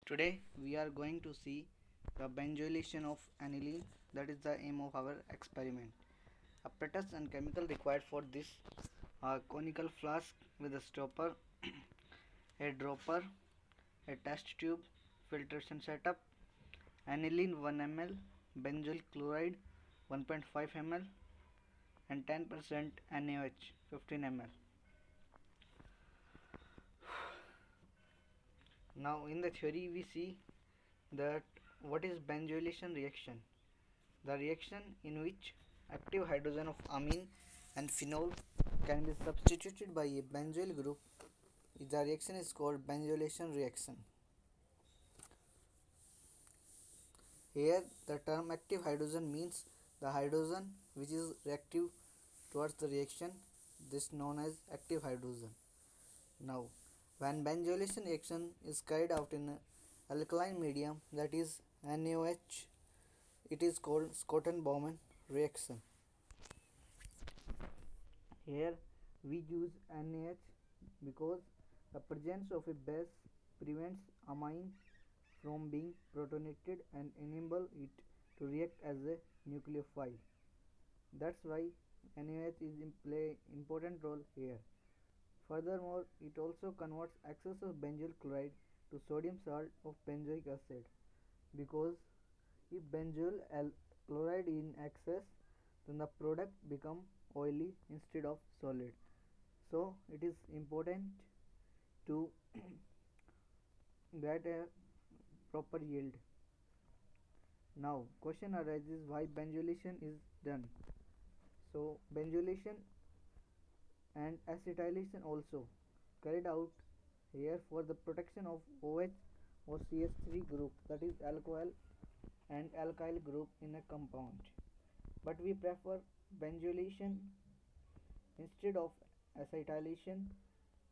Today we are going to see the benzylation of aniline, that is the aim of our experiment. Apparatus and chemical required for this are conical flask with a stopper, a dropper, a test tube, filtration setup, aniline 1 ml, benzyl chloride 1.5 ml and 10% NaOH 15 ml. Now in the theory we see that what is benzylation reaction. The reaction in which active hydrogen of amine and phenol can be substituted by a benzyl group. The reaction is called benzylation reaction. Here the term active hydrogen means the hydrogen which is reactive towards the reaction, this known as active hydrogen. Now when benzylation reaction is carried out in alkaline medium, that is NaOH, it is called Schotten-Baumann reaction. Here we use NaH because the presence of a base prevents amine from being protonated and enable it to react as a nucleophile. That's why NaOH is play important role here. Furthermore, it also converts excess of benzyl chloride to sodium salt of benzoic acid, because if benzyl chloride in excess, then the product become oily instead of solid. So it is important to get a proper yield. Now question arises why benzylation is done. So benzylation and acetylation also carried out here for the protection of OH or CH3 group, that is alcohol and alkyl group in a compound. But we prefer benzylation instead of acetylation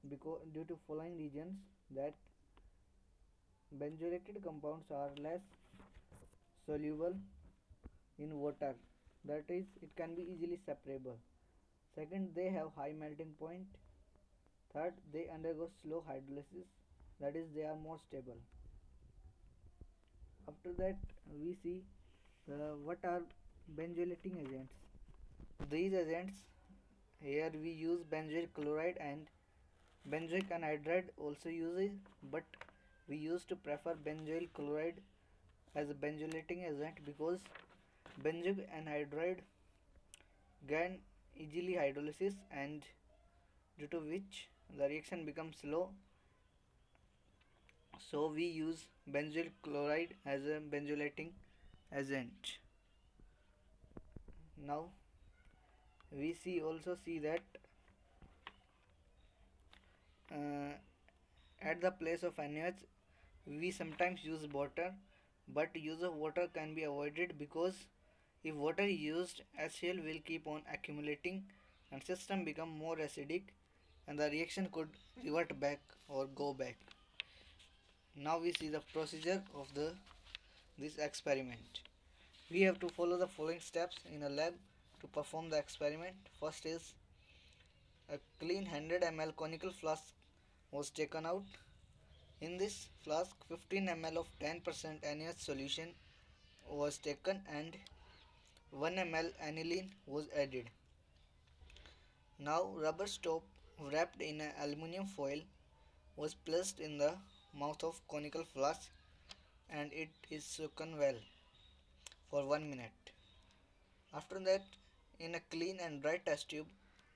because due to following reasons, that benzylated compounds are less soluble in water, that is it can be easily separable. Second, they have high melting point. Third, they undergo slow hydrolysis, that is they are more stable. After that we see what are benzylating agents. These agents, here we use benzyl chloride and benzoic anhydride also uses, but we used to prefer benzyl chloride as a benzylating agent because benzoic anhydride gain easily hydrolysis and due to which the reaction becomes slow, so we use benzyl chloride as a benzylating agent. Now we see that uh, at the place of NaOH we sometimes use water, but use of water can be avoided because if water is used, HCl will keep on accumulating and system become more acidic and the reaction could revert back or go back. Now we see the procedure of this experiment. We have to follow the following steps in a lab to perform the experiment. First is a clean 100 ml conical flask was taken out. In this flask 15 ml of 10% NaOH solution was taken and 1 ml aniline was added. Now rubber stop wrapped in an aluminium foil was placed in the mouth of conical flask and it is shaken well for 1 minute. After that, in a clean and dry test tube,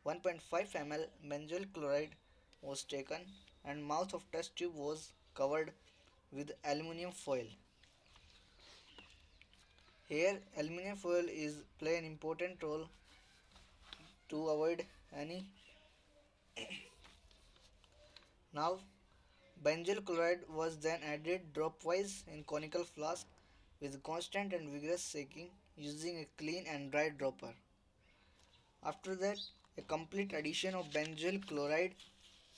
1.5 ml benzyl chloride was taken and mouth of test tube was covered with aluminium foil. Here aluminium foil is play an important role to avoid any. Now benzyl chloride was then added dropwise in conical flask with constant and vigorous shaking using a clean and dry dropper. After that, a complete addition of benzyl chloride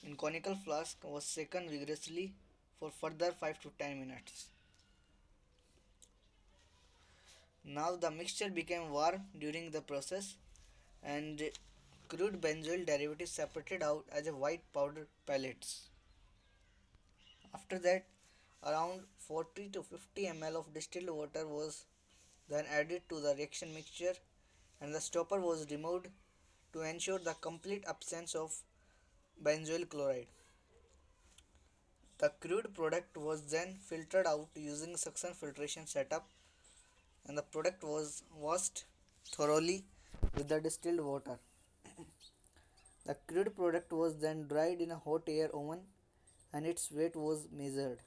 in conical flask was shaken vigorously for further 5 to 10 minutes. Now the mixture became warm during the process and crude benzyl derivatives separated out as a white powder pellets. After that, Around 40 to 50 ml of distilled water was then added to the reaction mixture and the stopper was removed to ensure the complete absence of benzoyl chloride. The crude product was then filtered out using suction filtration setup and the product was washed thoroughly with the distilled water. The crude product was then dried in a hot air oven and its weight was measured.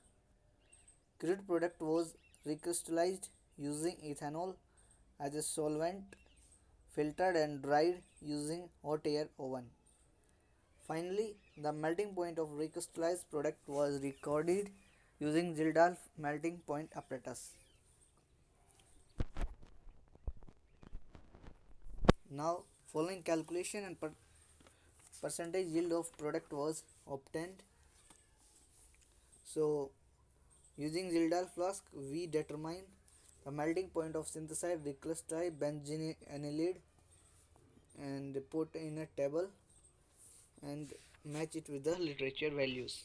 Crude product was recrystallized using ethanol as a solvent, filtered and dried using hot air oven. Finally, the melting point of recrystallized product was recorded using Zildalf melting point apparatus. Now, following calculation and percentage yield of product was obtained. So, using Zildal flask, we determine the melting point of synthesized recrystallized benzene anilide and put in a table and match it with the literature values.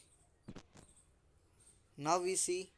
Now we see